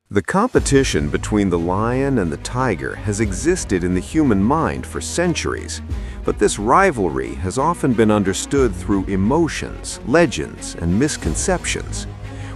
The competition between the lion and the tiger has existed in the human mind for centuries, but this rivalry has often been understood through emotions, legends, and misconceptions.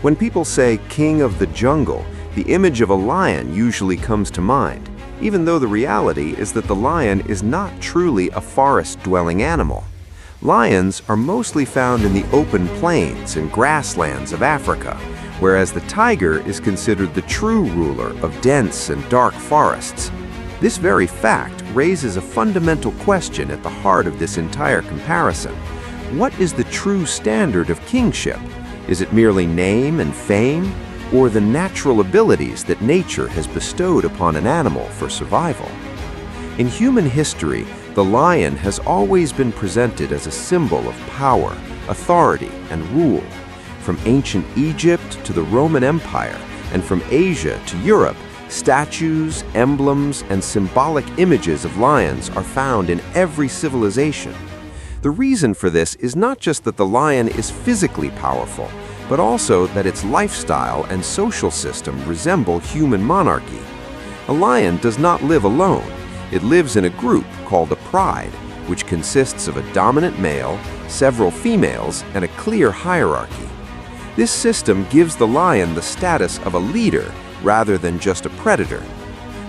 When people say king of the jungle, the image of a lion usually comes to mind, even though the reality is that the lion is not truly a forest-dwelling animal. Lions are mostly found in the open plains and grasslands of Africa, whereas the tiger is considered the true ruler of dense and dark forests. This very fact raises a fundamental question at the heart of this entire comparison. What is the true standard of kingship? Is it merely name and fame, or the natural abilities that nature has bestowed upon an animal for survival? In human history, the lion has always been presented as a symbol of power, authority, and rule. From ancient Egypt to the Roman Empire, and from Asia to Europe, statues, emblems, and symbolic images of lions are found in every civilization. The reason for this is not just that the lion is physically powerful, but also that its lifestyle and social system resemble human monarchy. A lion does not live alone. It lives in a group called a pride, which consists of a dominant male, several females, and a clear hierarchy. This system gives the lion the status of a leader rather than just a predator.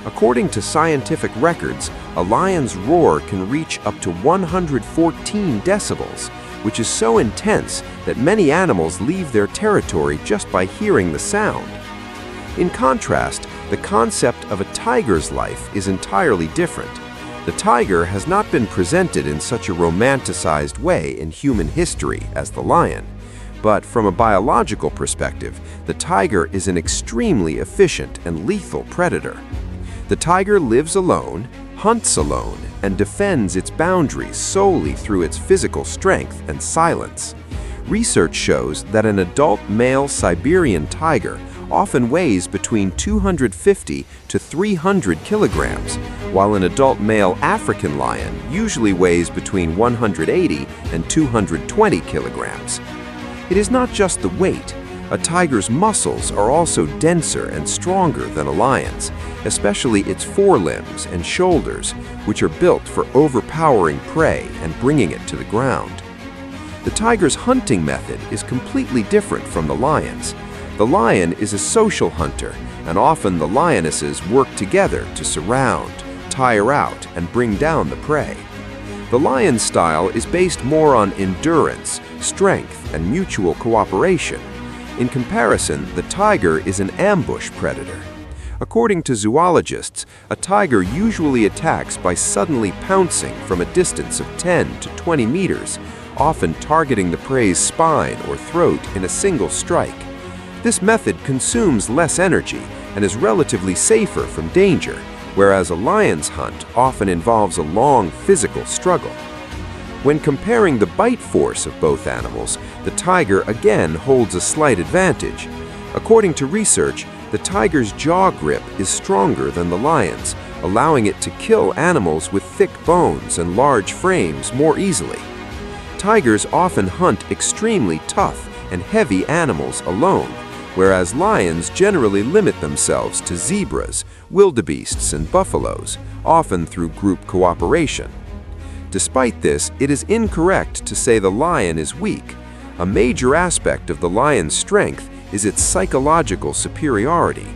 According to scientific records, a lion's roar can reach up to 114 decibels, which is so intense that many animals leave their territory just by hearing the sound. In contrast, the concept of a tiger's life is entirely different. The tiger has not been presented in such a romanticized way in human history as the lion. But from a biological perspective, the tiger is an extremely efficient and lethal predator. The tiger lives alone, hunts alone, and defends its boundaries solely through its physical strength and silence. Research shows that an adult male Siberian tiger often weighs between 250 to 300 kilograms, while an adult male African lion usually weighs between 180 and 220 kilograms. It is not just the weight. A tiger's muscles are also denser and stronger than a lion's, especially its forelimbs and shoulders, which are built for overpowering prey and bringing it to the ground. The tiger's hunting method is completely different from the lion's. The lion is a social hunter, and often the lionesses work together to surround, tire out, and bring down the prey. The lion's style is based more on endurance, strength, and mutual cooperation. In comparison, the tiger is an ambush predator. According to zoologists, a tiger usually attacks by suddenly pouncing from a distance of 10 to 20 meters, often targeting the prey's spine or throat in a single strike. This method consumes less energy and is relatively safer from danger, whereas a lion's hunt often involves a long physical struggle. When comparing the bite force of both animals, the tiger again holds a slight advantage. According to research, the tiger's jaw grip is stronger than the lion's, allowing it to kill animals with thick bones and large frames more easily. Tigers often hunt extremely tough and heavy animals alone, whereas lions generally limit themselves to zebras, wildebeests, and buffaloes, often through group cooperation. Despite this, it is incorrect to say the lion is weak. A major aspect of the lion's strength is its psychological superiority.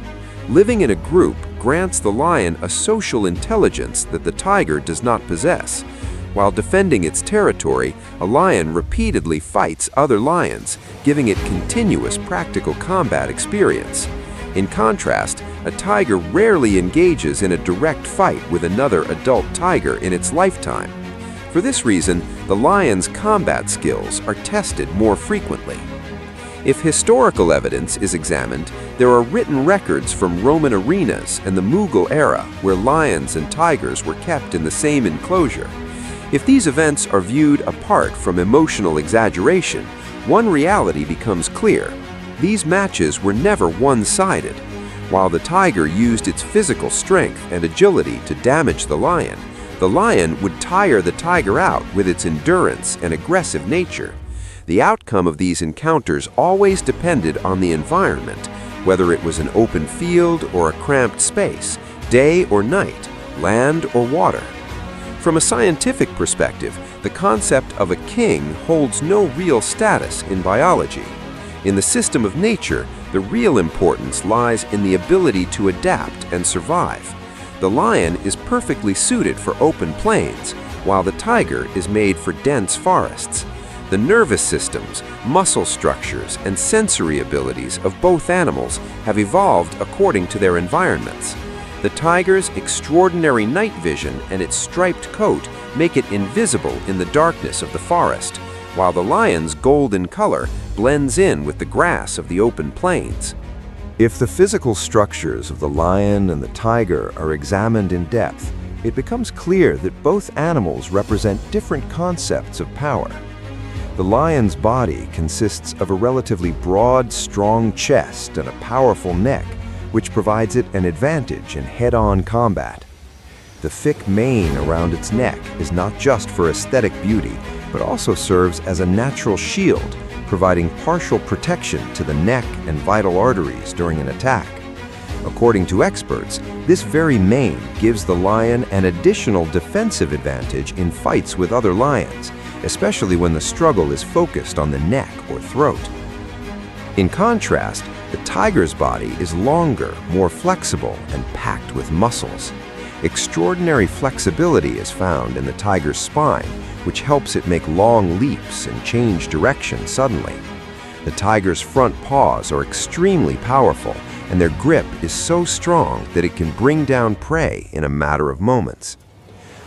Living in a group grants the lion a social intelligence that the tiger does not possess. While defending its territory, a lion repeatedly fights other lions, giving it continuous practical combat experience. In contrast, a tiger rarely engages in a direct fight with another adult tiger in its lifetime. For this reason, the lion's combat skills are tested more frequently. If historical evidence is examined, there are written records from Roman arenas and the Mughal era where lions and tigers were kept in the same enclosure. If these events are viewed apart from emotional exaggeration, one reality becomes clear. These matches were never one-sided. While the tiger used its physical strength and agility to damage the lion would tire the tiger out with its endurance and aggressive nature. The outcome of these encounters always depended on the environment, whether it was an open field or a cramped space, day or night, land or water. From a scientific perspective, the concept of a king holds no real status in biology. In the system of nature, the real importance lies in the ability to adapt and survive. The lion is perfectly suited for open plains, while the tiger is made for dense forests. The nervous systems, muscle structures, and sensory abilities of both animals have evolved according to their environments. The tiger's extraordinary night vision and its striped coat make it invisible in the darkness of the forest, while the lion's golden color blends in with the grass of the open plains. If the physical structures of the lion and the tiger are examined in depth, it becomes clear that both animals represent different concepts of power. The lion's body consists of a relatively broad, strong chest and a powerful neck, which provides it an advantage in head-on combat. The thick mane around its neck is not just for aesthetic beauty, but also serves as a natural shield, providing partial protection to the neck and vital arteries during an attack. According to experts, this very mane gives the lion an additional defensive advantage in fights with other lions, especially when the struggle is focused on the neck or throat. In contrast, the tiger's body is longer, more flexible, and packed with muscles. Extraordinary flexibility is found in the tiger's spine, which helps it make long leaps and change direction suddenly. The tiger's front paws are extremely powerful, and their grip is so strong that it can bring down prey in a matter of moments.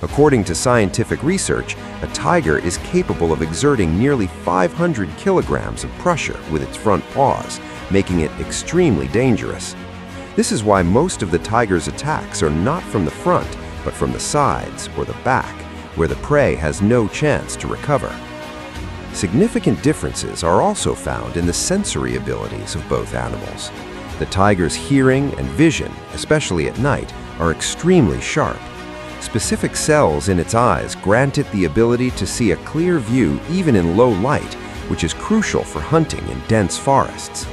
According to scientific research, a tiger is capable of exerting nearly 500 kilograms of pressure with its front paws, making it extremely dangerous. This is why most of the tiger's attacks are not from the front, but from the sides or the back, where the prey has no chance to recover. Significant differences are also found in the sensory abilities of both animals. The tiger's hearing and vision, especially at night, are extremely sharp. Specific cells in its eyes grant it the ability to see a clear view even in low light, which is crucial for hunting in dense forests.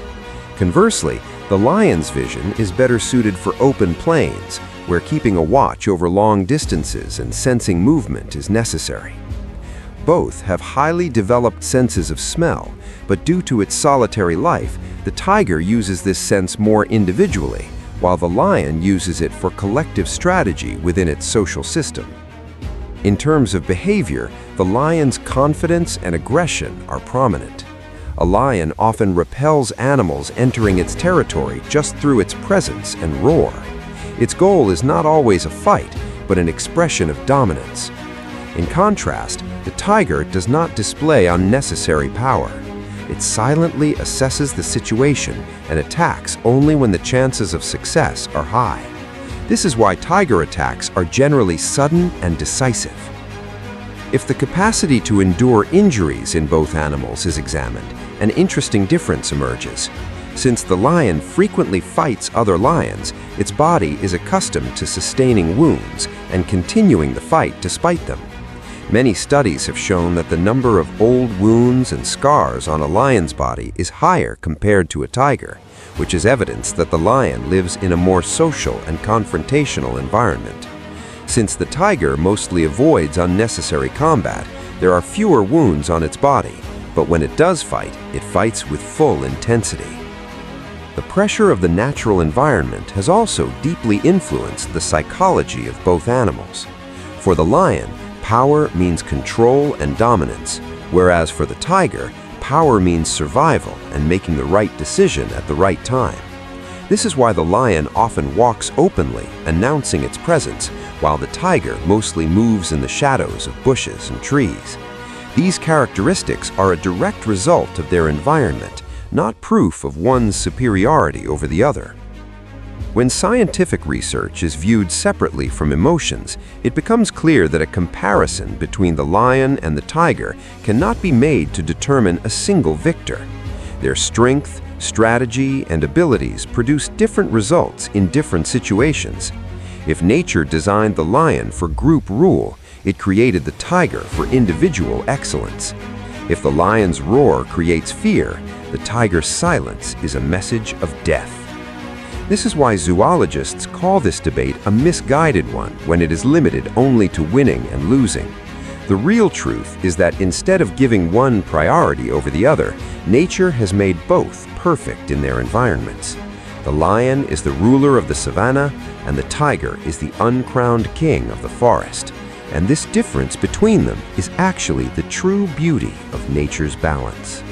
Conversely, the lion's vision is better suited for open plains, where keeping a watch over long distances and sensing movement is necessary. Both have highly developed senses of smell, but due to its solitary life, the tiger uses this sense more individually, while the lion uses it for collective strategy within its social system. In terms of behavior, the lion's confidence and aggression are prominent. A lion often repels animals entering its territory just through its presence and roar. Its goal is not always a fight, but an expression of dominance. In contrast, the tiger does not display unnecessary power. It silently assesses the situation and attacks only when the chances of success are high. This is why tiger attacks are generally sudden and decisive. If the capacity to endure injuries in both animals is examined, an interesting difference emerges. Since the lion frequently fights other lions, its body is accustomed to sustaining wounds and continuing the fight despite them. Many studies have shown that the number of old wounds and scars on a lion's body is higher compared to a tiger, which is evidence that the lion lives in a more social and confrontational environment. Since the tiger mostly avoids unnecessary combat, there are fewer wounds on its body, but when it does fight, it fights with full intensity. The pressure of the natural environment has also deeply influenced the psychology of both animals. For the lion, power means control and dominance, whereas for the tiger, power means survival and making the right decision at the right time. This is why the lion often walks openly, announcing its presence, while the tiger mostly moves in the shadows of bushes and trees. These characteristics are a direct result of their environment, not proof of one's superiority over the other. When scientific research is viewed separately from emotions, it becomes clear that a comparison between the lion and the tiger cannot be made to determine a single victor. Their strength, strategy, and abilities produce different results in different situations. If nature designed the lion for group rule, it created the tiger for individual excellence. If the lion's roar creates fear, the tiger's silence is a message of death. This is why zoologists call this debate a misguided one when it is limited only to winning and losing. The real truth is that instead of giving one priority over the other, nature has made both perfect in their environments. The lion is the ruler of the savanna, and the tiger is the uncrowned king of the forest. And this difference between them is actually the true beauty of nature's balance.